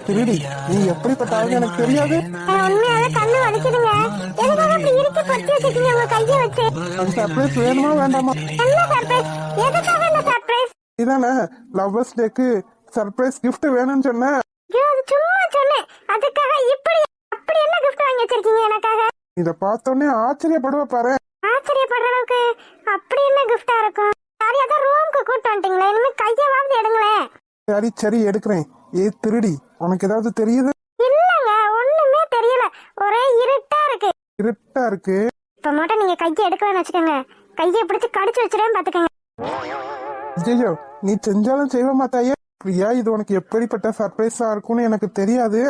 திருடி நீ எப்படிப்பட்ட ஆளு எனக்கு தெரியாது. சர்ப்ரைஸ் வேணுமா வேண்டாமா? இதானே லவ்வர்ஸ் டேக்கு சர்ப்ரைஸ் கிஃப்ட் வேணும்னு சொன்ன. இத பார்த்தோன்னே ஆச்சரியப்படுவ பாரு. ஆச்சரியப்படுற அளவுக்கு அப்படி என்ன கிஃப்டா இருக்கும்? ரூமுக்கு கூட்டு வந்துட்டீங்களே, இனிமே கையாவது எடுங்களேன். சரி சரி எடுக்கிறேன். திருடி உனக்கு ஏதாவது தெரியுது? இல்லங்க, ஒண்ணுமே தெரியல. ஒரே இருட்டா இருக்கு. இருட்டா இருக்கு. இப்ப மட்டும் நீங்க கையை எடுக்கலன்னு வச்சுக்கோங்க, கையை பிடிச்சு கடிச்சு வச்சிருவேன் பாத்துக்கங்க. ஐயோ, நீ செஞ்சாலும் செய்வ மாட்டாயே பிரியா. இது உனக்கு எப்படிப்பட்ட சர்ப்ரைஸா இருக்கும்னு எனக்கு தெரியாது.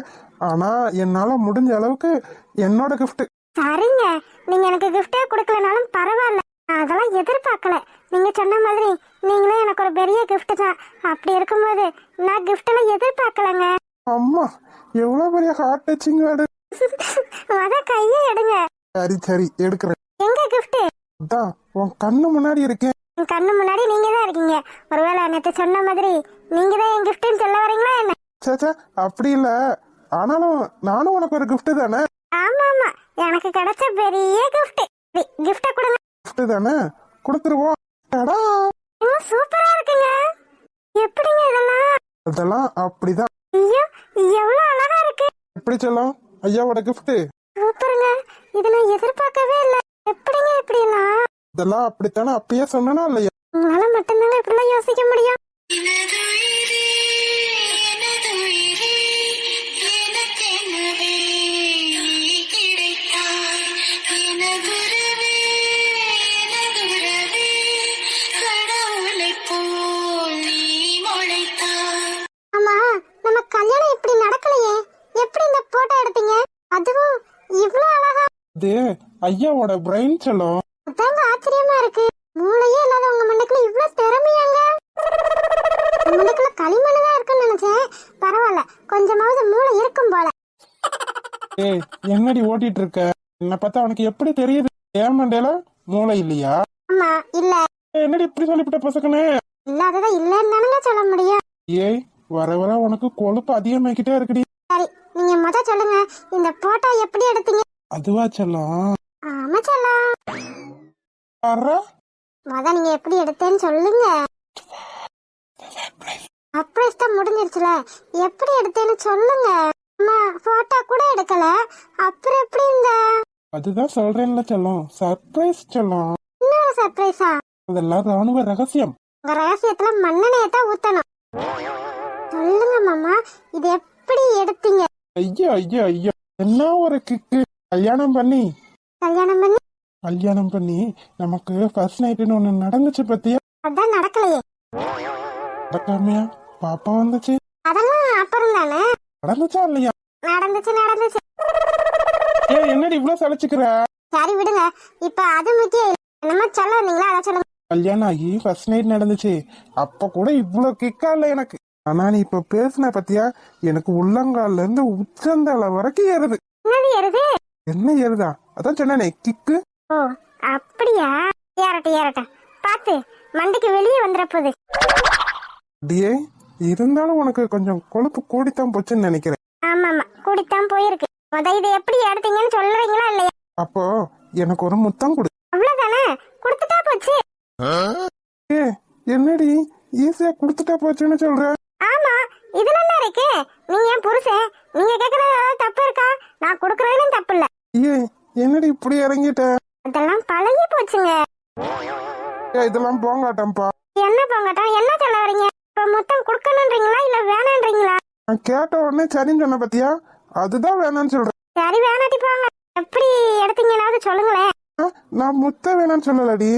ஆனா என்னால முடிஞ்ச அளவுக்கு என்னோட கிஃப்ட். சரிங்க, நீங்க எனக்கு கிஃப்டே கொடுக்கலனாலும் பரவாயில்ல, அதெல்லாம் எதிர்பார்க்கல. நீங்க சொன்ன மாதிரி நீங்களே எனக்கு ஒரு பெரிய கிஃப்ட் தான். அப்படி இருக்கும்போது நான் கிஃப்ட் எல்லாம் எதிர்பார்க்கலங்க. அம்மா எவ்வளவு பெரிய ஹார்ட் டச்சிங் வேர்டு. அத கையை எடுங்க. சரி சரி எடுக்கிறேன். எங்க கிஃப்ட்? அதான் உன் கண்ணு முன்னாடி இருக்கேன். என் கண்ணு முன்னாடி நீங்க தான் இருக்கீங்க. ஒருவேளை நேத்து சொன்ன மாதிரி நீங்க தான் என் கிஃப்ட்னு சொல்ல வரீங்களா என்ன? சேச்சா அப்படி இல்ல, ஆனாலும் நானும் உனக்கு ஒரு கிஃப்ட் தானே. ஆமா ஆமா, எனக்கு கிடைச்ச பெரிய கிஃப்ட். கிஃப்ட கொடுங்க. கிஃப்ட் தானே, கொடுத்துருவோம். சூப்பரா இருக்குங்க. எப்படிங்க இதெல்லாம்? அதெல்லாம் அப்படிதான். ஐயோ எவ்வளவு அழகா இருக்கு. எப்படி சொல்லலாம் ஐயாவோட கிஃப்ட். சூப்பருங்க, இத நான் எதிர்பார்க்கவே இல்ல. எப்படிங்க இப்படிலாம்? இதெல்லாம் அப்படித்தானே அப்பயே சொன்னா இல்லையா? உங்களால மட்டும்தாங்க இப்படிலாம் யோசிக்க முடியும். ஆமா, நம்ம கல்யாணம் இப்படி நடக்கலையே, எப்படி இந்த போட்டோ எடுத்தீங்க? அதுவும் இவ்ளோ அழகா. இது ஐயாவோட பிரெயின் சொல்லும். அதாங்க ஆச்சரியமா இருக்கு. மூளையே இல்லாத உங்க மண்டைக்குள்ள இவ்ளோ திறமையாங்க. மண்டைக்குள்ள களிமண் தான் இருக்குன்னு நினைச்சேன். பரவாயில்ல, கொஞ்சமாவது மூளை இருக்கும் போல. ஏய் என்னடி ஓட்டிட்டு இருக்க? என்ன பார்த்தா உனக்கு எப்படி தெரியுது? ஏன் மண்டையில மூளை இல்லையா? ஆமா இல்ல. என்னடி இப்படி சொல்லிவிட்ட பசக்கனே? இல்லாததான் இல்லன்னு சொல்ல முடியும். ஏய் வர வர உனக்கு கொழுப்பு அதிகமாக்கிட்டே இருக்குடி. சரி, நீங்க முத சொல்லுங்க, இந்த போட்டோ எப்படி எடுத்தீங்க? அதுவா செல்லம்? ஆமா செல்லம். முத நீங்க எப்படி எடுத்தேன்னு சொல்லுங்க. சர்ப்ரைஸ் தான் முடிஞ்சிருச்சுல, எப்படி எடுத்தேன்னு சொல்லுங்க. அம்மா போட்டோ கூட எடுக்கல, அப்புறம் எப்படி இந்த? அதுதான் சொல்றேன்ல செல்லம், சர்ப்ரைஸ் செல்லம். இன்னொரு சர்ப்ரைஸா? அதெல்லாம் ராணுவ ரகசியம். உங்க ரகசியத்துல மண்ணெண்ணெயை தான் ஊத்தணும். சொல்லுங்க மாமா, இது எப்படி எடுத்தீங்க? ஐயோ ஐயோ ஐயோ, என்ன ஒரு கிக்கு. கல்யாணம் பண்ணி நமக்கு ஃபர்ஸ்ட் நைட்னு ஒண்ணு நடந்துச்சு பத்தியா? அதான் நடக்கலையே. நடக்காமையா பாப்பா வந்துச்சு? அதெல்லாம் அப்புறம் தானே. நடந்துச்சா இல்லையா? நடந்துச்சு. ஏய் என்னடி இவ்வளவு சலிச்சுக்கிற? சரி விடுங்க, இப்ப அது முக்கியம். என்னமா சொல்ல வந்தீங்களா அதை சொல்லுங்க. கல்யாணம் ஆகி ஃபர்ஸ்ட் நைட் நடந்துச்சு, அப்ப கூட இவ்வளவு கிக்கா இல்ல எனக்கு. ஆனா நீ இப்ப பேசின பத்தியா, எனக்கு உள்ளங்கால்ல இருந்து உச்சந்தலை வரைக்கும் ஏறுது. என்ன ஏறுதா? அதான் சொன்னே கிக்கு. ஓ அப்படியா? ஏறட்டும் பாத்து மண்டைக்கு வெளியே வந்துற போகுது. டியே இருந்தாலும் உனக்கு கொஞ்சம் கொழுப்பு கூடித்தான் போச்சுன்னு நினைக்கிறேன். ஆமா கூடித்தான் போயிருக்கு. முத இதை எப்படி எடுத்தீங்கன்னு சொல்றீங்களா இல்லையா? அப்போ எனக்கு ஒரு முத்தம் கொடு. அவ்வளவுதானே, கொடுத்துட்டா போச்சு. ஏ என்னடி ஈஸியா கொடுத்துட்டா போச்சுன்னு சொல்ற? ஆமா, இதுல என்ன இருக்கு? நீங்க என் புருஷன், நீங்க கேக்குறது தப்பு இருக்கா? நான் கொடுக்கறதும் தப்பு இல்ல. ஏ என்னடி இப்படி இறங்கிட்ட? இதெல்லாம் பழகி போச்சுங்க. இதெல்லாம் போங்காட்டம்பா. என்ன போங்காட்டம்? என்ன சொல்ல வரீங்க? இப்ப மொத்தம் கொடுக்கணும்ன்றீங்களா இல்ல வேணான்றீங்களா? நான் கேட்ட உடனே சரின்னு சொன்ன பத்தியா, அதுதான் வேணான்னு சொல்றேன். சரி வேணாட்டி போங்க. எப்படி எடுத்தீங்கன்னாவது சொல்லுங்களேன். நான் முத்த வேணான்னு சொல்லலடி.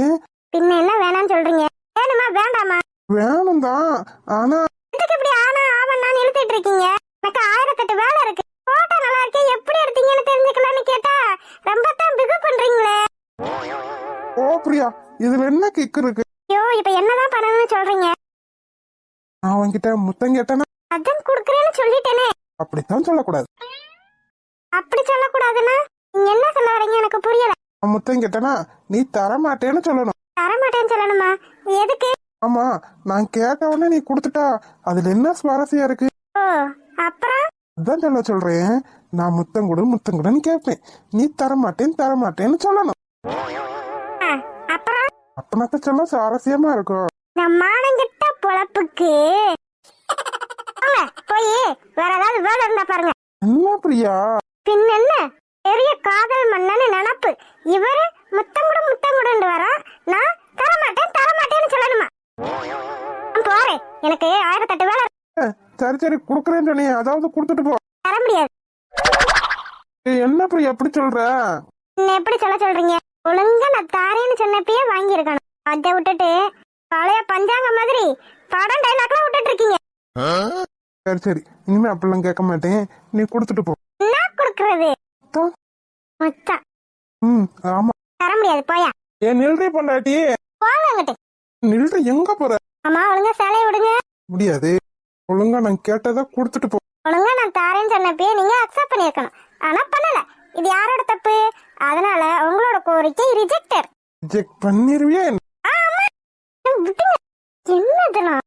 பின்ன என்ன வேணான்னு சொல்றீங்க? வேணுமா வேண்டாமா? வேணும் தான், ஆனா இதுக்கு இப்படி ஆனா ஆவண்ணான்னு இழுத்துட்டு இருக்கீங்க. எனக்கு 1008 வேலை இருக்கு. போட்டோ நல்லா இருக்கே, எப்படி எடுத்தீங்கன்னு தெரிஞ்சுக்கலாம்னு கேட்டா ரொம்ப தான் பிகு பண்றீங்களே. ஓ பிரியா பிரியா, இதுல என்ன கிக்கு இருக்கு? ஐயோ இப்ப என்னதான் பண்ணணும்னு சொல்றீங்க? நான் உன்கிட்ட முத்தம் கேட்டேன்னா அதான் குடுக்கறேன்னு சொல்லிட்டேனே. அப்படித்தான் சொல்லக்கூடாது. அப்படி சொல்லக்கூடாதுன்னா நீங்க என்ன சொல்ல வரீங்க எனக்கு புரியல. நான் முத்தம் கேட்டேன்னா நீ தரமாட்டேன்னு சொல்லணும். தரமாட்டேன்னு சொல்லணுமா? எதுக்கு? ஆமா, நான் கேட்ட உடனே நீ கொடுத்துட்டா அதுல என்ன சுவாரஸ்யம் இருக்கு? ஓ அப்புறம் அதான் சொல்றேன். நான் முத்தம் கொடுன்னு கேட்பேன், நீ தரமாட்டேன்னு சொல்லணும். அப்புறம் அப்பனாத்த சொல்ல சுவாரஸ்யமா இருக்கும். இந்த மானங்கிட்ட பொழப்புக்கு போய் வேற ஏதாவது வேலை இருந்தா பாருங்க. என்ன பிரியா? பின் என்ன பெரிய காதல் மன்னன்னு நினப்பு. இவரு முத்தம் கொடுன்னு வரா, நான் தரமாட்டேன்னு சொல்லணுமா? நான் போறேன், எனக்கு 1008 வேலை. சரி குடுக்கறேன்னு சொன்னி, அதாவது கொடுத்துட்டு போ. தர முடியாது. என்ன பிரியா எப்படி சொல்ற? என்ன எப்படி சொல்றீங்க? ஒழுங்கா நான் தாரேன்னு சொன்னப்பயே வாங்கி இருக்கணும். அதை விட்டுட்டு பழைய பஞ்சாங்க மாதிரி படம் டைலாக்லாம் விட்டுட்டு இருக்கீங்க. சரி இனிமே அப்படிலாம் கேட்க மாட்டேன், நீ கொடுத்துட்டு போ. என்ன கொடுக்கறது? முத்தம். ஆமா. தர முடியாது, போயா. ஏன் நில்றி பொண்டாட்டி? போங்க அங்கிட்டு. நில்ற, எங்க போற? ஆமா, ஒழுங்கா சேலையை விடுங்க. முடியாது, ஒழுங்கா நான் கேட்டதா கொடுத்துட்டு போ. ஒழுங்கா நான் தாரேன்னு சொன்னப்பயே நீங்க அக்செப்ட் பண்ணிருக்கணும். ஆனா பண்ணல. இது யாரோட தப்பு? அதனால உங்களோட கோரிக்கை ரிஜெக்டட். ரிஜெக்ட் பண்ணிருவியா? விட்டுங்க. என்ன இதெல்லாம்?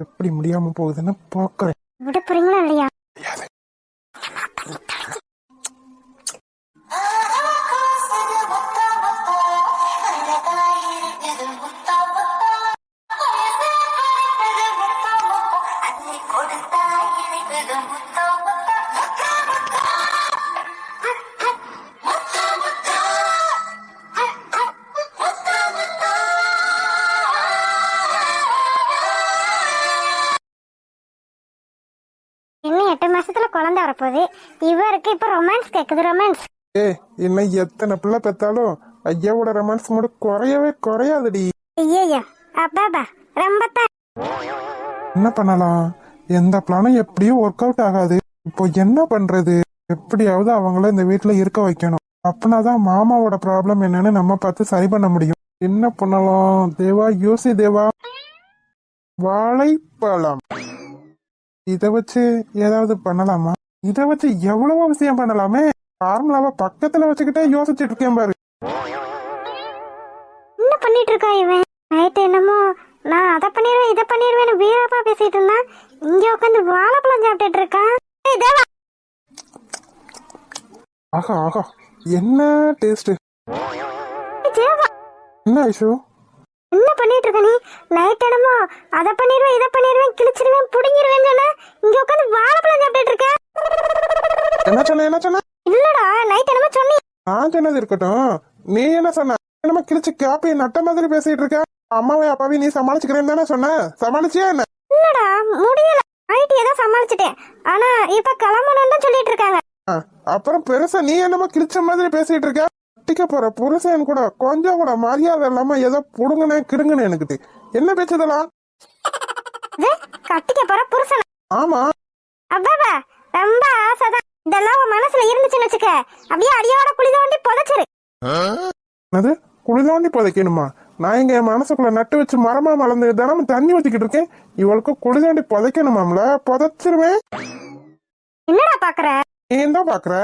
எப்படி முடியாம போகுதுன்னு பாக்குறேன். விட போறீங்களா இல்லையா? இன்னும் 8 மாசத்துல குழந்தை வரப்போகுது. இவருக்கு இப்ப ரொமான்ஸ் கேக்குது. ரொமான்ஸ் இன்னும் எத்தனை பிள்ளை பெத்தாலும் ஐயாவோட ரொமான்ஸ் மூடு குறையாதுடி. ஐயா அப்பாபா ரொம்ப தான். என்ன பண்ணலாம்? எந்த பிளானும் எப்படியும் ஒர்க் அவுட் ஆகாது. இப்போ என்ன பண்றது? எப்படியாவது அவங்கள இந்த வீட்டுல இருக்க வைக்கணும். அப்படின்னாதான் மாமாவோட ப்ராப்ளம் என்னன்னு நம்ம பார்த்து சரி பண்ண முடியும். என்ன பண்ணலாம் தேவா? யோசி தேவா. வாழைப்பழம், இத வச்சு ஏதாவது பண்ணலாமா? இத வச்சு எவ்வளவோ விஷயம் பண்ணலாமே. ஃபார்முலாவை பக்கத்துல வச்சுக்கிட்டே யோசிச்சுட்டு இருக்கேன் பாரு. என்ன பண்ணிட்டு இருக்கா இவன்? நைட்டு என்னமோ நான் அதை பண்ணிடுவேன் இதை பண்ணிடுவேன்னு வீரப்பா பேசிட்டு இருந்தான். இங்க உட்காந்து வாழைப்பழம் சாப்பிட்டுட்டு இருக்கான். தேவா, ஆகா ஆகா, என்ன டேஸ்ட்! தேவா, என்ன ஐஷு என்ன பண்ணிட்டு இருக்க நீ? நைட் என்னமோ அதை பண்ணிடுவேன் இதை பண்ணிடுவேன் கிழிச்சிருவேன் புடுங்கிடுவேன் சொன்ன, இங்க உட்காந்து வாழைப்பழம் சாப்பிட்டுட்டு இருக்க. என்ன சொன்ன? இல்லடா, நைட் என்னமோ சொன்னி. நான் சொன்னது இருக்கட்டும், நீ என்ன சொன்ன? என்னமோ கிழிச்சு காப்பி நட்ட மாதிரி பேசிட்டு இருக்க. அம்மாவே அப்பாவே நீ சமாளிச்சுக்கிறேன்னு தானே சொன்ன, சமாளிச்சியா என்ன? இல்லடா, முடியல. நைட் ஏதோ சமாளிச்சுட்டேன். ஆனா இப்ப கிளம்பணும்னு தான் சொல்லிட்டு இருக்காங்க. அப்புறம் பெருசா நீ என்னமோ கிழிச்ச மாதிரி பேசிட்டு இருக்க. கட்டிக்க போற புருஷன் கூட கொஞ்சம் கூட மரியாதை இல்லாம ஏதோ புடுங்கனே கிடுங்கன்னு எனக்கிட்டு என்ன பேச்சதெல்லாம்? கட்டிக்க போற புருஷன்? ஆமா. அப்பாபா ரொம்ப ஆசைதான். இதெல்லாம் உன் மனசுல இருந்துச்சுன்னு வச்சுக்க, அப்படியே அடியோட குளிதோண்டி புதைச்சிரு. அது குளிதோண்டி புதைக்கணுமா? நான் எங்க என் மனசுக்குள்ள நட்டு வச்சு மரமா மலர்ந்து தினமும் தண்ணி ஊத்திக்கிட்டு இருக்கேன். இவளுக்கு குளிதோண்டி புதைக்கணுமாம்ல? புதைச்சிருவேன். என்னடா பாக்குற? ஏன் தான் பாக்குற?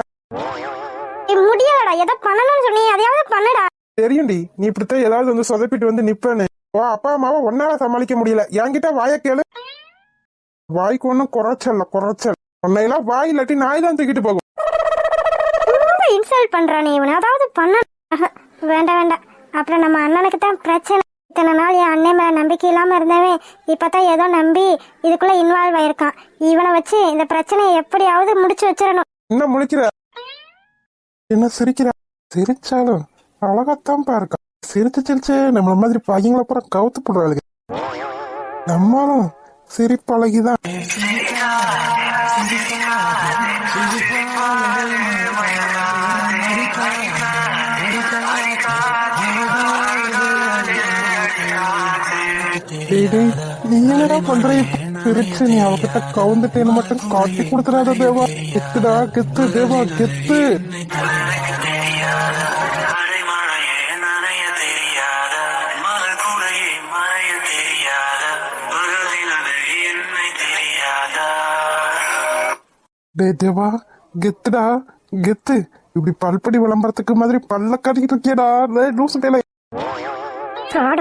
முடியலடா, ஏதோ பண்ணணும்னு சொன்னி, அதையாவது பண்ணுடா. தெரியும்டி, நீ இப்படித்தான் ஏதாவது வந்து சொதப்பிட்டு வந்து நிப்பேன்னு. அப்பா அம்மாவை ஒன்னால சமாளிக்க முடியல. என்கிட்ட வாய கேளு. வாய்க்கு ஒன்னும் குறைச்சல். உன்னையெல்லாம் வாய் இல்லாட்டி நாய் தான் தூக்கிட்டு போகும். ரொம்ப இன்சல்ட் பண்றானே இவனை. அதாவது பண்ண வேண்டாம். அப்புறம் நம்ம அண்ணனுக்கு தான் பிரச்சனை. இத்தனை நாள் என் அண்ணன் மேல நம்பிக்கை இல்லாம இருந்தவன் இப்பதான் ஏதோ நம்பி இதுக்குள்ள இன்வால்வ் ஆயிருக்கான். இவனை வச்சு இந்த பிரச்சனையை எப்படியாவது முடிச்சு வச்சிடணும். என்ன முழிக்கிற? என்ன சிரிக்கிற? சிரிச்சாலும் அழகாத்தான் பாருக்கா. சிரிச்சு நம்மள மாதிரி பையங்களை பூரா கவுத்து போடுறாளுங்க. நம்மளும் சிரிப்பழகிதான். நீ என்னடா பண்ற? சிரிச்சு நீ அவகிட்ட கவுந்துட்டேன்னு மட்டும் காட்டி கொடுத்துடாத தேவா. கெத்துடா கெத்து தேவா கெத்து. டே தேவா, கெத்துடா கெத்து. இப்படி பல்படி விளம்பரத்துக்கு மாதிரி பல்ல கட்டிக்கிட்டு இருக்கியடா. லூசு பேல.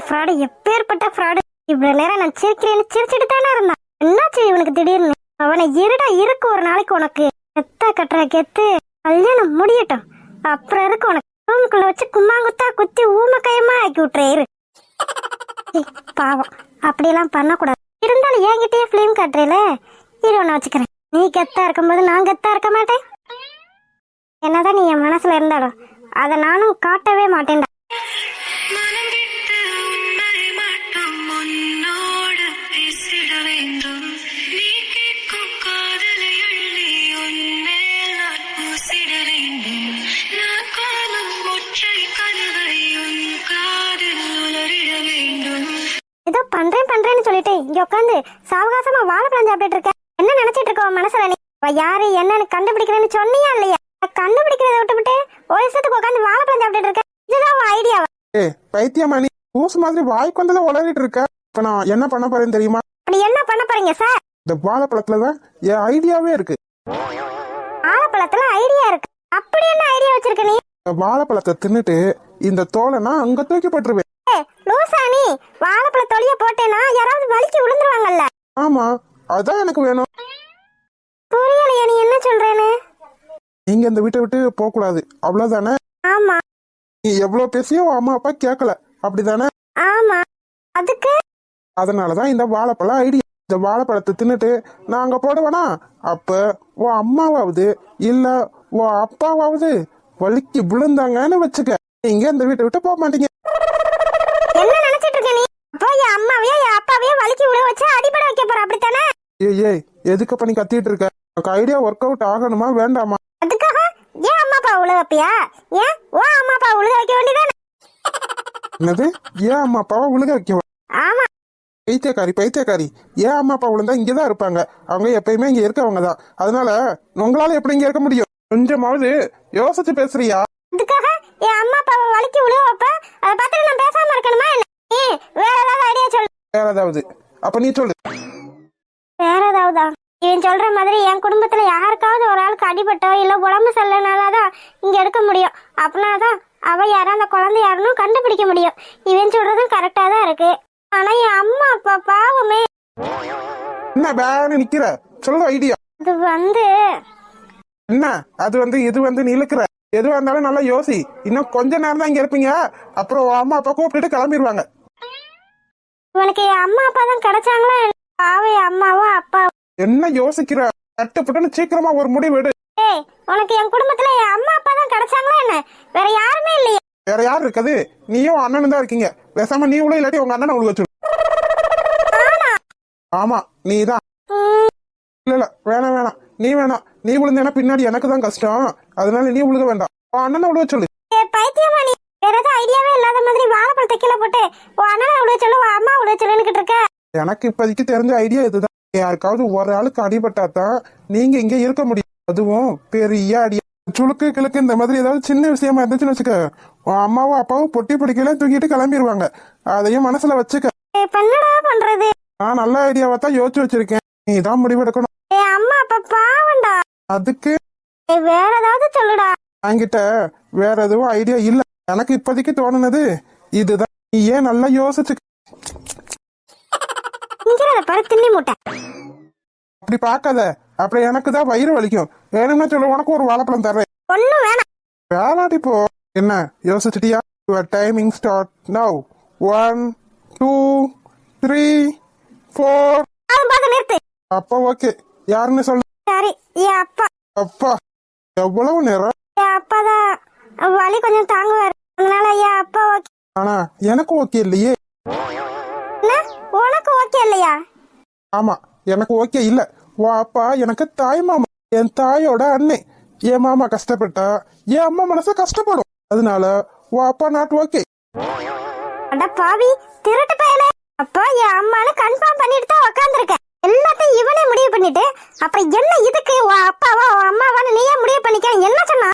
ஃப்ராடு எப்பேற்பட்ட ஃப்ராடு. இவ்வளவு நேரம் நான் சிரிக்கிறேன்னு சிரிச்சுட்டு தானே இருந்தான். என்னாச்சு இவனுக்கு திடீர்னு? அவனை இருடா இருக்கு ஒரு நாளைக்கு உனக்கு. கெத்தா கட்டுற கெத்து. கல்யாணம் முடியட்டும், அப்புறம் இருக்கு உனக்கு. ரூமுக்குள்ள வச்சு கும்மாங்குத்தா குத்தி ஊம கையமா ஆக்கி விட்டுறேன். பாவம், அப்படியெல்லாம் பண்ணக்கூடாது. இருந்தாலும் என்கிட்டயே பிலிம் காட்டுறேல, இரு ஒண்ணு வச்சுக்கிறேன். நீ கெத்தா இருக்கும்போது நான் கெத்தா இருக்க மாட்டேன். என்னதான் நீ என் மனசுல இருந்தாலும் அதை நானும் காட்டவே மாட்டேன்டா. ஏதோ பண்றேன்னு சொல்லிட்டு இங்க உட்காந்து சாவகாசமா வாழைப்பழம் சாப்பிட்டு இருக்க. என்ன நினைச்சிட்டு இருக்க உன் மனசுல? நீ யாரு என்னன்னு கண்டுபிடிக்கிறேன்னு சொன்னியா இல்லையா? கண்டுபிடிக்கிறத விட்டுவிட்டு ஒரு இஷ்டத்துக்கு உட்காந்து வாழைப்பழம் சாப்பிட்டு இருக்க. இதுதான் உன் ஐடியாவா? பைத்தியமா நீ? ஊசு மாதிரி வாய்க்கு வந்ததை உளறிட்டு இருக்க. இப்ப நான் என்ன பண்ண போறேன்னு தெரியுமா? அப்படி என்ன பண்ண போறீங்க சார்? இந்த வாழைப்பழத்துலதான் என் ஐடியாவே இருக்கு. வாழைப்பழத்துல ஐடியா இருக்கு? அப்படி என்ன ஐடியா வச்சிருக்க நீ? வாழைப்பழத்தை தின்னுட்டு இந்த தோலை நான் அங்க தூக்கி போட்டுருவேன். லூசா நீ? வாழைப்பழ தொலிய போட்டேனா யாராவது வலிக்கு விழுந்துருவாங்கல்ல. ஆமா, அதான் எனக்கு வேணும். புரியலையா நீ என்ன சொல்றேன்னு? நீங்க இந்த வீட்டை விட்டு போக கூடாது, அவ்வளவுதானே? ஆமா. நீ எவ்வளவு பேசியும் அம்மா அப்பா கேட்கல, அப்படிதானே? ஆமா. அதுக்கு அதனாலதான் இந்த வாழைப்பழம் ஐடியா. இந்த வாழைப்பழத்தை தின்னுட்டு நான் அங்க போடுவேனா, அப்ப உன் அம்மாவாவது இல்ல உன் அப்பாவாவது வலிக்கு விழுந்தாங்கன்னு வச்சுக்க, நீங்க இந்த வீட்டை விட்டு போக மாட்டீங்க. என்ன நினைச்சிட்டு இருக்க நீ? அப்போ என் அம்மாவையோ என் அப்பாவையோ வலிக்கு விழ வச்சு அடிபட வைக்க போற, அப்படித்தானே? ஏய் எதுக்கு பண்ணி கத்திட்டு இருக்க? உனக்கு ஐடியா ஒர்க் அவுட் ஆகணுமா வேண்டாமா? அதுக்காக ஏன் அம்மா அப்பா உழ வைப்பியா? ஏன் ஓ அம்மா அப்பா உழுக வைக்க வேண்டியதானே? என்னது? ஏன் அம்மா அப்பாவை உழுக வைக்க? ஆமா. பைத்தியக்காரி. ஏன் அம்மா அப்பா விழுந்தா இங்கதான் இருப்பாங்க. அவங்க எப்பயுமே இங்க இருக்கவங்க தான். அதனால உங்களால எப்படி இங்க இருக்க முடியும்? கொஞ்சமாவது யோசிச்சு பேசுறியா? அதுக்காக என் அம்மா அப்பாவை வலிக்கு விழ வைப்ப, அதை பார்த்துட்டு நான் பேசாம இருக்கணுமா என்ன? வேற ஏதாவது ஐடியா சொல்லு. வேற ஏதாவது? அப்ப நீ சொல்லு. வேற ஏதாவதா? இவன் சொல்ற மாதிரி என் குடும்பத்துல யாருக்காவது ஒரு ஆளுக்கு அடிபட்டோ இல்ல உடம்பு சரியில்லைனாலதான் இங்க எடுக்க முடியும். அப்படின்னாதான் அவ யாரும் அந்த குழந்தை யாருன்னு கண்டுபிடிக்க முடியும். இவன் சொல்றதும் கரெக்டா தான் இருக்கு. ஆனா என் அம்மா அப்பா பாவமே. என்ன பேனு நிக்கிற? சொல்ல ஐடியா. அது என்ன? அது இது நீ இழுக்கிற. எதுவா இருந்தாலும் நல்லா யோசி. இன்னும் கொஞ்ச நேரம் தான் இங்க இருப்பீங்க, அப்புறம் அம்மா அப்பா கூப்பிட்டு கிளம்பிடுவாங்க. உனக்கு என் அம்மா அப்பா தான் கிடைச்சாங்களா? பாவே அம்மாவும் அப்பா. என்ன யோசிக்கிற? கட்டுப்பட்டுன்னு சீக்கிரமா ஒரு முடிவு எடு. ஏய், உனக்கு என் குடும்பத்துல என் அம்மா அப்பா தான் கிடைச்சாங்களா என்ன? வேற யாருமே இல்லையா? வேற யாரு இருக்காது? நீயும் அண்ணனும் தான் இருக்கீங்க. பேசாம நீ உள்ள இல்லாட்டி உங்க அண்ணனை உள்ள வச்சு. ஆமா, நீ தான். இல்ல வேணாம், நீ வேணாம். நீ விழுந்தேன்னா பின்னாடி எனக்கு தான் கஷ்டம். அதனால நீ விழுக வேண்டாம். அண்ணனை விழுவ சொல்லு. பைத்தியமா நீ? வேற ஏதாவது ஐடியாவே இல்லாத மாதிரி வாழைப்பழத்தை கீழே போட்டு அண்ணனை விழுவ சொல்லு, அம்மா விழுவ சொல்லுன்னு இருக்க. எனக்கு இப்போதைக்கு தெரிஞ்ச ஐடியா இதுதான். யாருக்காவது ஒரு ஆளுக்கு அடிபட்டாதான் நீங்க இங்க இருக்க முடியும். அதுவும் பெரிய அடியா. சுளுக்கு கிழக்கு இந்த மாதிரி ஏதாவது சின்ன விஷயமா இருந்துச்சுன்னு வச்சுக்க, உன் அம்மாவும் அப்பாவும் பொட்டி பிடிக்கல தூக்கிட்டு கிளம்பிடுவாங்க. அதையும் மனசுல வச்சுக்க. என்னடா பண்றது? நான் நல்ல ஐடியாவை தான் யோசிச்சு வச்சிருக்கேன். நீ தான் முடிவெடுக்கணும். அம்மா அப்பா பாவண்டா. அதுக்கு வேற ஏதாவது சொல்லுடா. என்கிட்ட வேற எதுவும் ஐடியா இல்ல. எனக்கு இப்போதைக்கு தோணுனது இதுதான். நீ ஏன் நல்லா யோசிச்சு தின்னி மூட்டை அப்படி பாக்காத. அப்புறம் எனக்கு தான் வயிறு வலிக்கும். வேணும்னா சொல்ல, உனக்கு ஒரு வாழைப்பழம் தர்றேன். ஒண்ணும் வேணாம். வேணாடி போ. என்ன யோசிச்சிட்டியா? Your timing start now. 1 2 3 4. நிறுத்து. அப்பா ஓகே. யாருன்னு சொல்லு. சரி, என் அப்பா. அப்பா எவ்வளவு நேரம்? என் அப்பா தான் வலி கொஞ்சம் தாங்குவாரு. அதனால என் அப்பா ஓகே. ஆனா எனக்கு ஓகே இல்லையே. உனக்கு ஓகே இல்லையா? ஆமா, எனக்கு ஓகே இல்ல. உன் அப்பா எனக்கு தாய் மாமா. என் தாயோட அண்ணே. என் மாமா கஷ்டப்பட்டா என் அம்மா மனசு கஷ்டப்படும். அதனால உன் அப்பா நாட் ஓகே. அட பாவி திருட்டு பயலே. அப்பா என் அம்மானு கன்ஃபார்ம் பண்ணிட்டு தான் உட்கார்ந்திருக்கேன். எல்லாத்தையும் இவனே முடிவு பண்ணிட்டு அப்புறம் என்ன இதுக்கு உன் அப்பாவா உன் அம்மாவான்னு நீயே முடிவு பண்ணிக்க என்ன சொன்னா?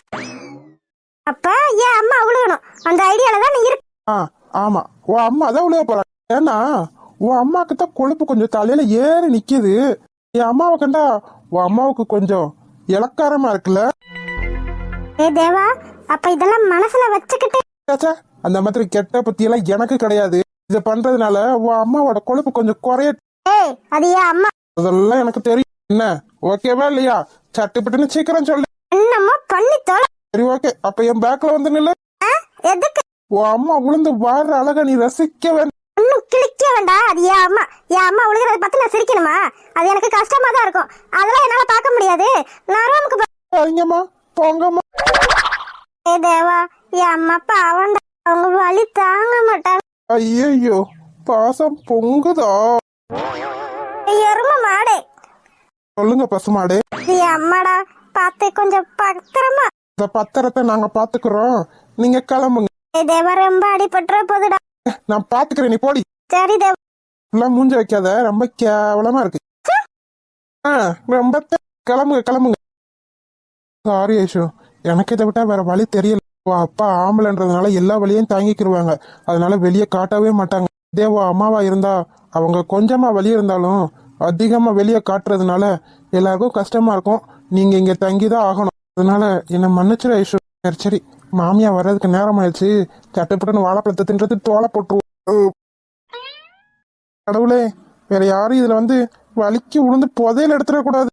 அப்ப என் அம்மா உழுகணும் அந்த ஐடியால தான் நீ இருக்க. ஆமா, உன் அம்மா தான் உழுக போறாங்க. ஏன்னா உன் அம்மாவுக்கு தான் கொழுப்பு கொஞ்சம் தலையில ஏறி நிக்குது. என் அம்மாவை கண்டா உன் அம்மாவுக்கு கொஞ்சம் இலக்காரமா இருக்குல்ல. ஏ தேவா, அப்ப இதெல்லாம் மனசுல வச்சுக்கிட்டு ச்சே, அந்த மாதிரி கெட்ட புத்தி எல்லாம் எனக்கு கிடையாது. இத பண்றதுனால உன் அம்மாவோட கொழுப்பு கொஞ்சம் குறைய. ஏய், அது ஏன் அம்மா அதெல்லாம் எனக்கு தெரியும். என்ன ஓகேவா இல்லையா? சட்டுப்பட்டுன்னு சீக்கிரம் சொல்லு. என்னமோ பண்ணி தொலை. சரி ஓகே, அப்ப என் பேக்ல வந்து நில்லு. எதுக்கு உன் அம்மா உளுந்து வாடுற அழக நீ ரசிக்க வேண்டாம். இன்னும் கிழிக்க வேண்டாம். அது ஏன் அம்மா, என் அம்மா உழுகிறத பார்த்து நான் சிரிக்கணுமா? அது எனக்கு கஷ்டமா தான் இருக்கும். அதெல்லாம் என்னால பார்க்க முடியாது. நான் ரூமுக்கு சரிங்கம்மா, போங்கம்மா. ஏ தேவா, என் அம்மா பாவண்டா, அவங்க வலி தாங்க மாட்டாங்க. ஐயோ, பாசம் பொங்குதா? எரும மாடே, சொல்லுங்க பசுமாடே. என் அம்மாடா, பார்த்து கொஞ்சம் பத்திரமா. இந்த பத்திரத்தை நாங்க பாத்துக்கிறோம், நீங்க கிளம்புங்க. ஏ தேவா, ரொம்ப அடிபட்டுற போதுடா. நான் பாத்துக்கிறேன், நீ போடி. சரி தேவா. எல்லாம் மூஞ்ச வைக்காத, ரொம்ப கேவலமா இருக்கு. ரொம்ப கிளம்புங்க கிளம்புங்க. சாரி ஐஷு, எனக்கு இதை விட்டா வேற வழி தெரியல. அப்பா ஆம்பளைன்றதுனால எல்லா வழியும் தாங்கிக்கிருவாங்க, அதனால வெளியே காட்டவே மாட்டாங்க. தேவா அம்மாவா இருந்தா அவங்க கொஞ்சமா வெளியே இருந்தாலும் அதிகமா வெளியே காட்டுறதுனால எல்லாருக்கும் கஷ்டமா இருக்கும். நீங்க இங்க தங்கிதான் ஆகணும், அதனால என்ன மன்னிச்சிரு ஐஷு. சரி சரி, மாமியா வர்றதுக்கு நேரம் ஆயிடுச்சு. சட்டப்பட்டுன்னு வாழைப்பழத்தை தின்றது தோலை போட்டுருவோம். கடவுளே, வேற யாரும் இதுல வந்து வலிக்கு உளுந்து புதையில எடுத்துடக்கூடாது.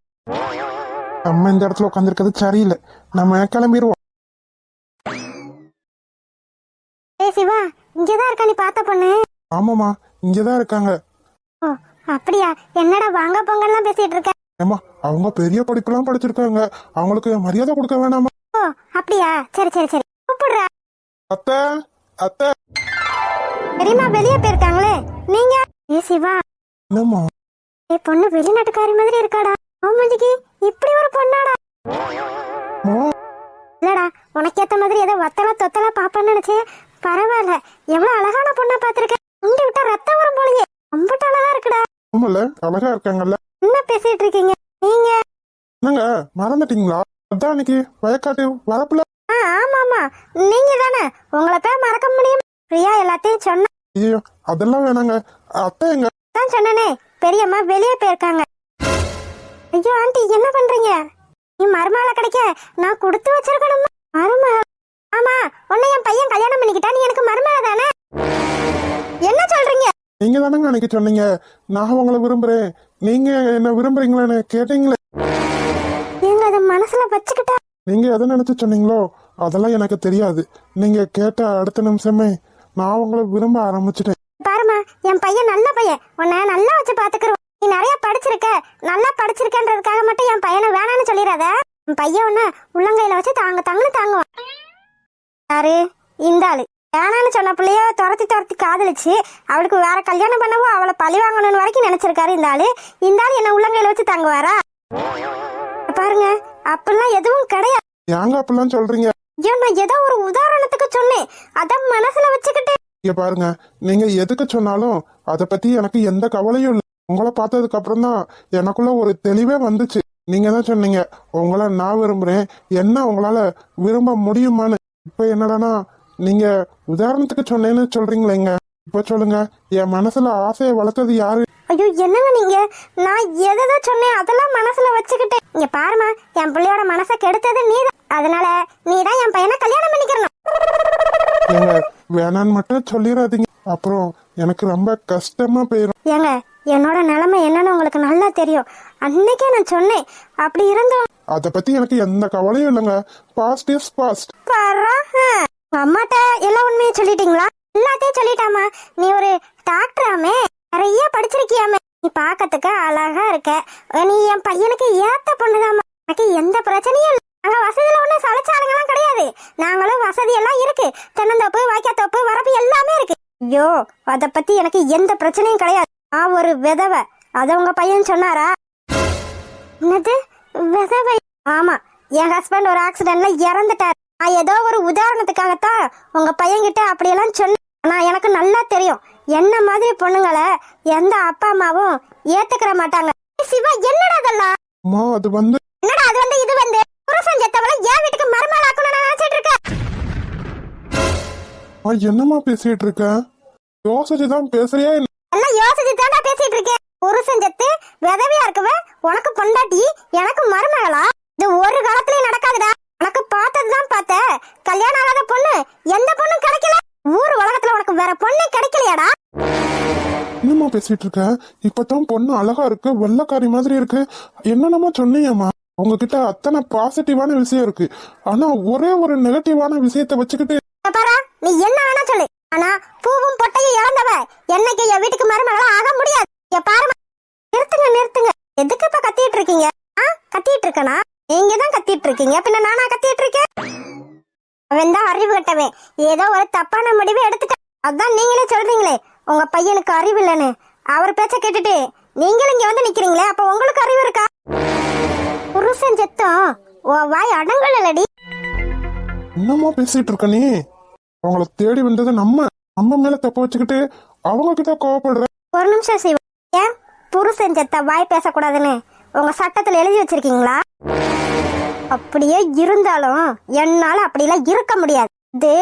நம்ம இந்த இடத்துல உட்காந்துருக்கிறது சரியில்லை, நம்ம கிளம்பிடுவோம். ஏய் சிவா, இங்கதான் இருக்கா நீ பார்த்த பொண்ணு? ஆமாமா, இங்கதான் இருக்காங்க. ஓ அப்படியா? என்னடா வாங்க பொங்கல்லாம் பேசிட்டு இருக்க? ஏமா, அவங்க பெரிய படிப்பெல்லாம் படிச்சிருக்காங்க, அவங்களுக்கு மரியாதை கொடுக்க வேணாமா? ஓ அப்படியா, சரி சரி சரி, கூப்பிடுறா. அத்தை அத்தை. பெரியம்மா வெளியே போயிருக்காங்களே, நீங்க? ஏ சிவா, என்னம்மா? ஏ பொண்ணு வெளிநாட்டுக்காரி மாதிரி இருக்காடா. ஆமாஜிக்கு இப்படி ஒரு பொண்ணாடா? இல்லடா, உனக்கு ஏத்த மாதிரி ஏதோ வத்தலா தொத்தலா பாப்பான்னு நினைச்சேன். பரவாயில்ல, எவ்வளவு அழகான பொண்ணா பாத்திருக்கேன். இங்க விட்டா ரத்தம் வரும் போலயே, ரொம்ப அழகா இருக்குடா. ஆமால, அழகா இருக்காங்கல்ல. என்ன பேசிட்டு இருக்கீங்க நீங்க? என்னங்க மறந்துட்டீங்களா? அதான் அன்னைக்கு வயக்காட்டு வரப்புல. ஆமா ஆமா, நீங்க தானே. உங்களை போய் மறக்க முடியும்? பிரியா எல்லாத்தையும் சொன்ன. ஐயோ, அதெல்லாம் வேணாங்க. அத்தை எங்க? தான் சொன்னனே, பெரியம்மா வெளியே போயிருக்காங்க. ஐயோ ஆண்டி, என்ன பண்றீங்க? நீ மருமகளை கிடைக்க நான் கொடுத்து வச்சிருக்கணும். மருமகள்? ஆமா, உன்னை என் பையன் கல்யாணம் பண்ணிக்கிட்டா நீ எனக்கு மருமகள் தானே. என்ன சொல்றீங்க? நீங்க தானங்க அன்னைக்கு சொன்னீங்க நான் உங்களை விரும்புறேன், நீங்க என்ன விரும்புறீங்களான்னு கேட்டீங்களே. நீங்க அதை மனசுல வச்சுக்கிட்டா? நீங்க எதை நினைச்சு சொன்னீங்களோ அதெல்லாம் எனக்கு தெரியாது. நீங்க கேட்ட அடுத்த நிமிஷமே நான் உங்களை விரும்ப ஆரம்பிச்சிட்டேன். பாருமா, என் பையன் நல்ல பையன், உன்னை நல்லா வச்சு பாத்துக்கிறோம். நீ நிறைய படிச்சிருக்க, நல்லா படிச்சிருக்கன்றதுக்காக மட்டும் என் பையனை வேணான்னு சொல்லிடாத. என் பையன் உன்ன உள்ளங்கையில வச்சு தாங்குவான். யாரு இந்த ஆளு? வேணான்னு சொன்ன பிள்ளைய துரத்தி துரத்தி காதலிச்சு அவளுக்கு வேற கல்யாணம் பண்ணவோ அவளை பழி வாங்கணும்னு வரைக்கும் நினைச்சிருக்காரு இந்த ஆளு. இந்த ஆளு என்ன உள்ளங்கையில வச்சு தாங்குவாரா? பாருங்க, அப்படிலாம் எதுவும் கிடையாது. ஏங்க அப்படிலாம் சொல்றீங்க? ஐயோ, நான் ஏதோ ஒரு உதாரணத்துக்கு சொன்னேன், அத மனசுல வச்சுக்கிட்டு. இங்க பாருங்க, நீங்க எதுக்கு சொன்னாலும் அதை பத்தி எனக்கு எந்த கவலையும் இல்லை. உங்களை பார்த்ததுக்கு அப்புறம் தான் எனக்குள்ள ஒரு தெளிவே வந்துச்சு. நீங்க தான் சொன்னீங்க உங்களை நான் விரும்புறேன், என்ன உங்களால விரும்ப முடியுமான்னு. இப்ப என்னடானா நீங்க உதாரணத்துக்கு சொன்னேன்னு சொல்றீங்களேங்க. இப்ப சொல்லுங்க, என் மனசுல ஆசையை வளர்த்தது யாரு? ஐயோ என்னங்க நீங்க, நான் எதை சொன்னேன் அதெல்லாம் மனசுல வச்சுக்கிட்டேன். இங்க பாருமா, என் பிள்ளையோட மனசை கெடுத்தது நீதான், அதனால நீதான் என் பையனை கல்யாணம் பண்ணிக்கிறணும். ஏங்க வேணான்னு மட்டும் சொல்லிடாதீங்க, அப்புறம் எனக்கு ரொம்ப கஷ்டமா போயிடும். ஏங்க, என்னோட நிலைமை என்னன்னு உங்களுக்கு நல்லா தெரியும். அன்னைக்கே நான் சொன்னேன், அப்படி இருந்தோம். அத பத்தி எனக்கு எந்த கவலையும் இல்லைங்க. Past is past. அம்மாட்ட எல்லா உண்மையும் சொல்லிட்டீங்களா? எல்லாத்தையும் சொல்லிட்டாமா. நீ ஒரு டாக்டராமே, நிறைய படிச்சிருக்கியாமே, நீ பாக்கிறதுக்கு அழகா இருக்க, நீ என் பையனுக்கு ஏத்த பொண்ணுதாமா. எனக்கு எந்த பிரச்சனையும் இல்லை. நாங்க வசதியில ஒண்ணும் சளைச்சாலுங்கெல்லாம் கிடையாது. நாங்களும் வசதி எல்லாம் இருக்கு, தென்னந்தோப்பு வாய்க்காத்தோப்பு வரப்பு எல்லாமே இருக்கு. ஐயோ, அத பத்தி எனக்கு எந்த பிரச்சனையும் கிடையாது. நான் ஒரு விதவை, அத உங்க பையன் சொன்னாரா? என்னது விதவை? ஆமா, என் ஹஸ்பண்ட் ஒரு ஆக்சிடென்ட்ல இறந்துட்டார். நான் ஏதோ ஒரு உதாரணத்துக்காகத்தான் உங்க பையன்கிட்ட அப்படியெல்லாம் சொன்னேன். ஆனா எனக்கு நல்லா தெரியும், என்ன மாதிரி பொண்ணுங்களை எந்த அப்பா அம்மாவும் ஏத்துக்கிற மாட்டாங்க. சிவா, என்னடா அதெல்லாம்? அது வந்து என்னடா அது வந்து இது வந்து புருஷன் செத்தவளை என் வீட்டுக்கு மருமகள் ஆக்கணும்னு நான் நினைச்சிட்டு இருக்கேன். என்னமா பேசிட்டு இருக்க? யோசிச்சுதான் பேசுறியா? எல்லாம் யோசிச்சு தாண்டா பேசிட்டு இருக்கேன். புருஷன் செத்து விதவியா இருக்கவ உனக்கு பொண்டாட்டி, எனக்கு மருமகளா? இது ஒரு காலத்துலயும் நடக்காதுடா. உனக்கு பார்த்ததுதான் பார்த்த. கல்யாணம் ஆகாத பொண்ணு எந்த பொண்ணும் கிடைக்கல. ஊர் உலகத்துல உனக்கு வேற பொண்ணே கிடைக்கலையாடா? என்னம்மா பேசிட்டு இருக்க? இப்பதான் பொண்ணு அழகா இருக்கு, வெள்ளக்காரி மாதிரி இருக்கு, என்னென்னமா சொன்னீங்கம்மா. உங்ககிட்ட அத்தனை பாசிட்டிவான விஷயம் இருக்கு, ஆனா ஒரே ஒரு நெகட்டிவான விஷயத்த வச்சுக்கிட்டு. பாரா, நீ என்ன வேணா சொல்லு, ஆனா பூவும் பொட்டையும் இழந்தவ என்னைக்கு என் வீட்டுக்கு மருமகளா ஆக முடியாது. பாருமா, நிறுத்துங்க நிறுத்துங்க. எதுக்கு இப்ப கத்திட்டு இருக்கீங்க? கத்திட்டு இருக்கனா? நீங்க தான் கத்திட்டு இருக்கீங்க, பின்ன நானா கத்திட்டு இருக்கேன்? அவன் தான் அறிவு கட்டவன், ஏதோ ஒரு தப்பான முடிவை எடுத்துக்க. அதான் நீங்களே சொல்றீங்களே உங்க பையனுக்கு அறிவு இல்லைன்னு. அவர் பேச்ச கேட்டுட்டு நீங்களும் இங்க வந்து நிக்கிறீங்களே, அப்ப உங்களுக்கு அறிவு இருக்கா? புருஷன் செத்தம் உன் வாய் அடங்கலடி. என்னம்மா பேசிட்டு இருக்க நீ? அவங்கள தேடி வந்தது நம்ம மேல தப்ப வச்சுக்கிட்டு அவங்க கிட்ட கோவப்படுற. ஒரு நிமிஷம் சிவா, ஏன் புருஷன் செத்த வாய் பேசக்கூடாதுன்னு உங்க சட்டத்துல எழுதி வச்சிருக்கீங்களா? அப்படியே இருந்தாலும் என்னால அப்படிலாம் இருக்க முடியாது. இது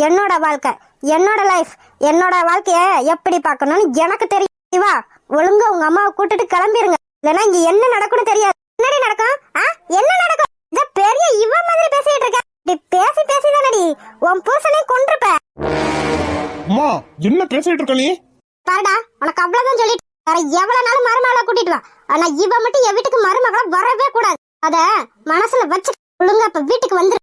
என்னோட வாழ்க்கை, என்னோட லைஃப், என்னோட வாழ்க்கைய எப்படி பார்க்கணும்னு எனக்கு தெரியும். சிவா, ஒழுங்கா உங்க அம்மாவை கூட்டிட்டு கிளம்பிருங்க, இல்லைன்னா இங்க என்ன நடக்கும்னு தெரியாது. என்னடி நடக்கும்? என்ன நடக்கும்? இந்த பெரிய இவ மாதிரி பேசிட்டு இருக்க. பேசி பேசிதானடி உன் புருஷனை கொன்றுப்ப. அம்மா, என்ன பேசிட்டு இருக்க நீ? பாருடா, உனக்கு அவ்வளவுதான் சொல்லிட்டு வேற எவ்வளவு நாள் மருமகளை கூட்டிட்டு வா, ஆனா இவ மட்டும் என் வீட்டுக்கு மருமகளா வரவே கூடாது. அத மனசுல வச்சு ஒழுங்கா இப்ப வீட்டுக்கு வந்துரு.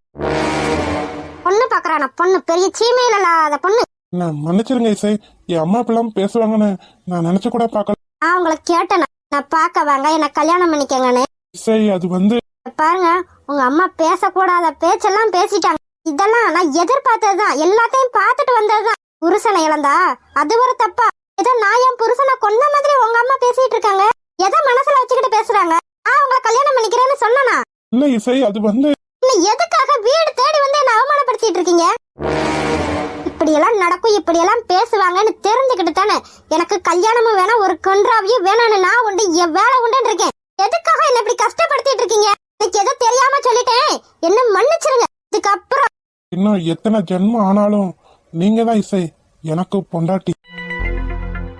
பொண்ணு பாக்குறான பொண்ணு, பெரிய சீமையில இல்லாத பொண்ணு. நான் மன்னிச்சிருங்க இசை, என் அம்மா இப்பெல்லாம் பேசுவாங்கன்னு நான் நினைச்சு கூட பார்க்கல. உங்களை கேட்டேன், நான் பார்க்க வாங்க, என்ன கல்யாணம் பண்ணிக்கங்கன்னு. இசை, அது வந்து பாருங்க, உங்க அம்மா பேசக்கூடாத பேச்செல்லாம் பேசிட்டாங்க. இதெல்லாம் நான் எதிர்பார்த்ததுதான், எல்லாத்தையும் பார்த்துட்டு வந்ததுதான். புருஷனை இழந்தா அது ஒரு தப்பா? ஏதோ நான் என் புருஷனை கொன்ன மாதிரி உங்க அம்மா பேசிட்டு இருக்காங்க. எதை மனசுல வச்சுக்கிட்டு பேசுறாங்க? உங்களை கல்யாணம் பண்ணிக்கிறேன்னு சொன்னா? இல்ல இசை, அது வந்து எதுக்காக வீடு தேடி வந்து என்ன அவமானப்படுத்திட்டு இருக்கீங்க? இப்படியெல்லாம் நடக்கும், இப்படியெல்லாம் பேசுவாங்கன்னு தெரிஞ்சுக்கிட்டு தானே எனக்கு கல்யாணமும் வேணாம், ஒரு கன்றாவியும் வேணான்னு நான் உண்டு என் வேலை உண்டுன்னு இருக்கேன். எதுக்காக என்ன இப்படி கஷ்டப்படுத்திட்டு இருக்கீங்க? எனக்கு எதோ தெரியாம சொல்லிட்டேன், என்ன மன்னிச்சிருங்க. இதுக்கப்புறம் இன்னும் எத்தனை ஜென்மம் ஆனாலும் நீங்க தான் இசை எனக்கு பொண்டாட்டி.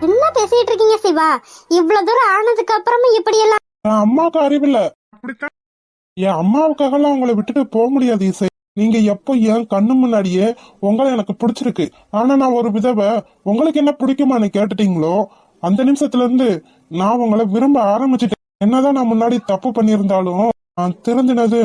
என்ன பேசிட்டு இருக்கீங்க சிவா? இவ்வளவு தூரம் ஆனதுக்கு அப்புறமும் இப்படி எல்லாம்? என் அம்மாவுக்கு அறிவில்ல, என் அம்மாவுக்காக எல்லாம் உங்களை விட்டுட்டு போக முடியாது இசை. நீங்க எப்போ என் கண்ணு முன்னாடியே உங்களை எனக்கு பிடிச்சிருக்கு, ஆனா நான் ஒரு விதவை, உங்களுக்கு என்ன பிடிக்குமான்னு கேட்டுட்டீங்களோ அந்த நிமிஷத்துல இருந்து நான் உங்களை விரும்ப ஆரம்பிச்சுட்டேன். என்னதான் நான் முன்னாடி தப்பு பண்ணியிருந்தாலும் நான் திருந்தினது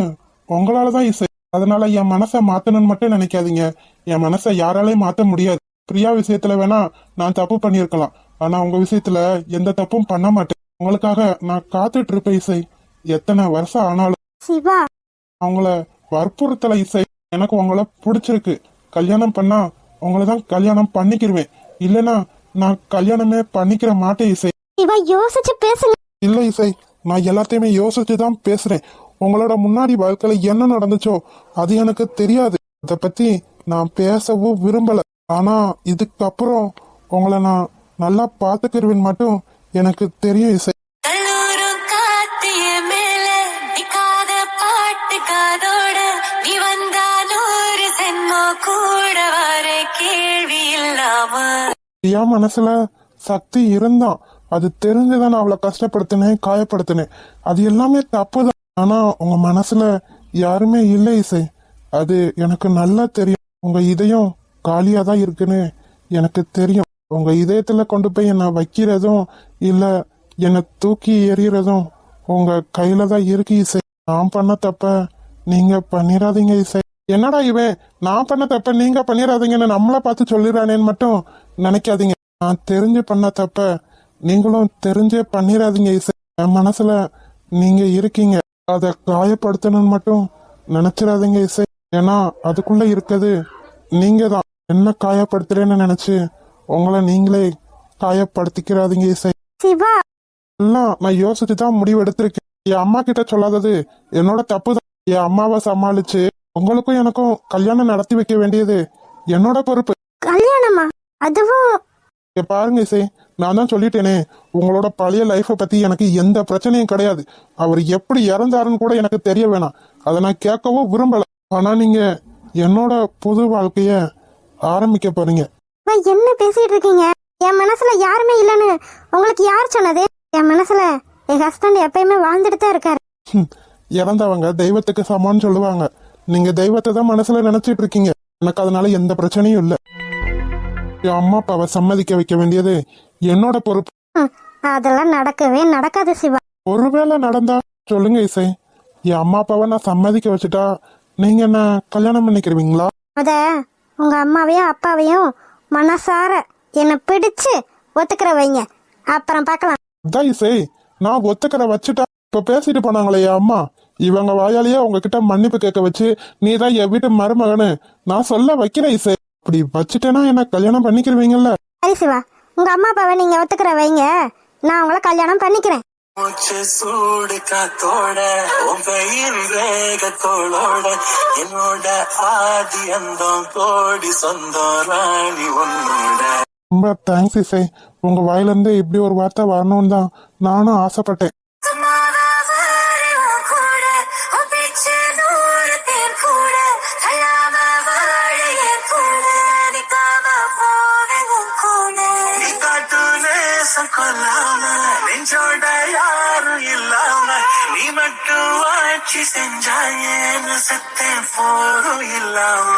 உங்களாலதான் இசை. அதனால என் மனசை மாத்தணும்னு மட்டும் நினைக்காதீங்க. என் மனசை யாராலையும் மாத்த முடியாது. பிரியா விஷயத்துல வேணா நான் தப்பு பண்ணிருக்கலாம், ஆனா உங்க விஷயத்துல எந்த தப்பும் பண்ண மாட்டேன். உங்களுக்காக நான் காத்துட்டு இருப்பேன் இசை, எத்தனை வருஷம் ஆனாலும். சிவா, அவங்கள வற்புறுத்தல இசை, எனக்கு உங்களை பிடிச்சிருக்கு, கல்யாணம் பண்ணா உங்களை தான் கல்யாணம் பண்ணிக்கிருவேன், இல்லைன்னா நான் கல்யாணமே பண்ணிக்கிற மாட்டேன் இசை. சிவா, யோசிச்சு பேசுங்க. இல்ல இசை, நான் எல்லாத்தையுமே யோசிச்சு தான் பேசுறேன். உங்களோட முன்னாடி வாழ்க்கையில என்ன நடந்துச்சோ அது எனக்கு தெரியாது, அத பத்தி நான் பேசவும் விரும்பல. ஆனா இதுக்கப்புறம் உங்களை நான் நல்லா பாத்துக்கிருவேன் மட்டும் எனக்கு தெரியும் இசை. என் மனசுல சக்தி இருந்தான், அது தெரிஞ்சுதான் நான் அவளை கஷ்டப்படுத்தினேன், காயப்படுத்தினேன். அது எல்லாமே தப்புதான். ஆனா உங்க மனசுல யாருமே இல்லை இசை, அது எனக்கு நல்லா தெரியும். உங்க இதயம் காலியா தான் இருக்குன்னு எனக்கு தெரியும். உங்க இதயத்துல கொண்டு போய் என்ன வைக்கிறதும் இல்ல என்னை தூக்கி எறியறதும் உங்க கையில தான் இருக்கு இசை. நான் பண்ண தப்ப நீங்க பண்ணிடாதீங்க இசை. என்னடா இவன் நான் பண்ண தப்ப நீங்க பண்ணிடாதீங்கன்னு நம்மள பார்த்து சொல்லிடுறானேன்னு மட்டும் நினைக்காதீங்க. நான் தெரிஞ்சு பண்ண தப்ப நீங்களும் தெரிஞ்சே பண்ணிடாதீங்க இசை. என் மனசுல நீங்க இருக்கீங்க, அதை காயப்படுத்தணும்னு மட்டும் நினைச்சிடாதீங்க இசை. ஏன்னா அதுக்குள்ள இருக்குது நீங்க தான். என்ன காயப்படுத்துறேன்னு நினைச்சு உங்களை நீங்களே காயப்படுத்திக்கிறாதீங்க இசை. சிவா, எல்லாம் நான் யோசிச்சு தான் முடிவு எடுத்திருக்கேன். என் அம்மா கிட்ட சொல்லாதது என்னோட தப்பு தான். என் அம்மாவை சமாளிச்சு உங்களுக்கும் எனக்கும் கல்யாணம் நடத்தி வைக்க வேண்டியது என்னோட பொறுப்பு. கல்யாணமா? அதுவும் பாருங்க இசை, நான் தான் சொல்லிட்டேனே, உங்களோட பழைய லைஃபை பத்தி எனக்கு எந்த பிரச்சனையும் கிடையாது. அவர் எப்படி இறந்தாருன்னு கூட எனக்கு தெரிய வேணாம், அதை நான் கேட்கவும் விரும்பல. ஆனா நீங்க என்னோட புது வாழ்க்கைய ஆரம்பிக்க போறீங்க. என்ன பேசிட்டு இருக்கீங்க? என் மனசுல யாருமே இல்லைன்னு உங்களுக்கு யார் சொன்னது? என் மனசுல என் ஹஸ்பண்ட் எப்பயுமே வாழ்ந்துட்டு தான் இருக்காரு. இறந்தவங்க தெய்வத்துக்கு சமம்னு சொல்லுவாங்க. நீங்க தெய்வத்தை தான் மனசுல நினைச்சிட்டு இருக்கீங்க. எனக்கு அதனால எந்த பிரச்சனையும் இல்லை. என் அம்மா அப்பாவை சம்மதிக்க வைக்க வேண்டியது என்னோட பொறுப்பு. அதெல்லாம் நடக்கவே நடக்காது சிவா. ஒருவேளை நடந்தா சொல்லுங்க இசை, என் அம்மா அப்பாவை நான் சம்மதிக்க வச்சுட்டா நீங்க என்ன கல்யாணம் பண்ணிக்கிறீங்களா? அத உங்க அம்மாவையும் அப்பாவையும் மனசார என்ன பிடிச்சு ஒத்துக்கிற வைங்க, அப்புறம் பார்க்கலாம். அதான் இசை, நான் ஒத்துக்கிற வச்சுட்டா இப்ப பேசிட்டு போனாங்களே என் அம்மா, இவங்க வாயாலேயே உங்ககிட்ட மன்னிப்பு கேட்க வச்சு நீ தான் என் வீட்டு மருமகனு நான் சொல்ல வைக்கிறேன் இசை. அப்படி வச்சுட்டேன்னா என்ன கல்யாணம் பண்ணிக்கிறவீங்கல்ல? சரி சிவா, உங்க அம்மா அப்பாவை நீங்க ஒத்துக்கிற வைங்க, நான் உங்களை கல்யாணம் பண்ணிக்கிறேன். சூடு காத்தோட உங்கையின் வேகத்தோளோட என்னோட ஆதி அந்தம் கோடி சொந்தம் ராணி உன்னோட. ரொம்ப தேங்க்ஸ் இசை, உங்க வாயிலிருந்து இப்படி ஒரு வார்த்தை வரணும்னு தான் நானும் ஆசைப்பட்டேன். நெஞ்சோட யாரும் இல்லாம நீ மட்டும் ஆட்சி செஞ்சாயேன்னு சத்தம் போரும் இல்லாம.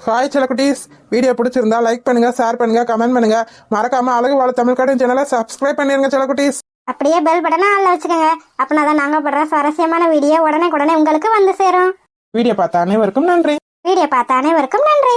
ஹாய் செல்லக்குட்டீஸ், வீடியோ பிடிச்சிருந்தா லைக் பண்ணுங்க, ஷேர் பண்ணுங்க, கமெண்ட் பண்ணுங்க. மறக்காம அழகு வாழ தமிழ் கார்ட்டூன் சேனலை சப்ஸ்கிரைப் பண்ணிருங்க செல்லக்குட்டீஸ். அப்படியே பெல் பட்டனை ஆன்ல வச்சுக்கோங்க, அப்படின்னா தான் நாங்க போடுற சுவாரஸ்யமான வீடியோ உடனே உங்களுக்கு வந்து சேரும். வீடியோ பார்த்த அனைவருக்கும் நன்றி. வீடியோ பார்த்த அனைவருக்கும் நன்றி.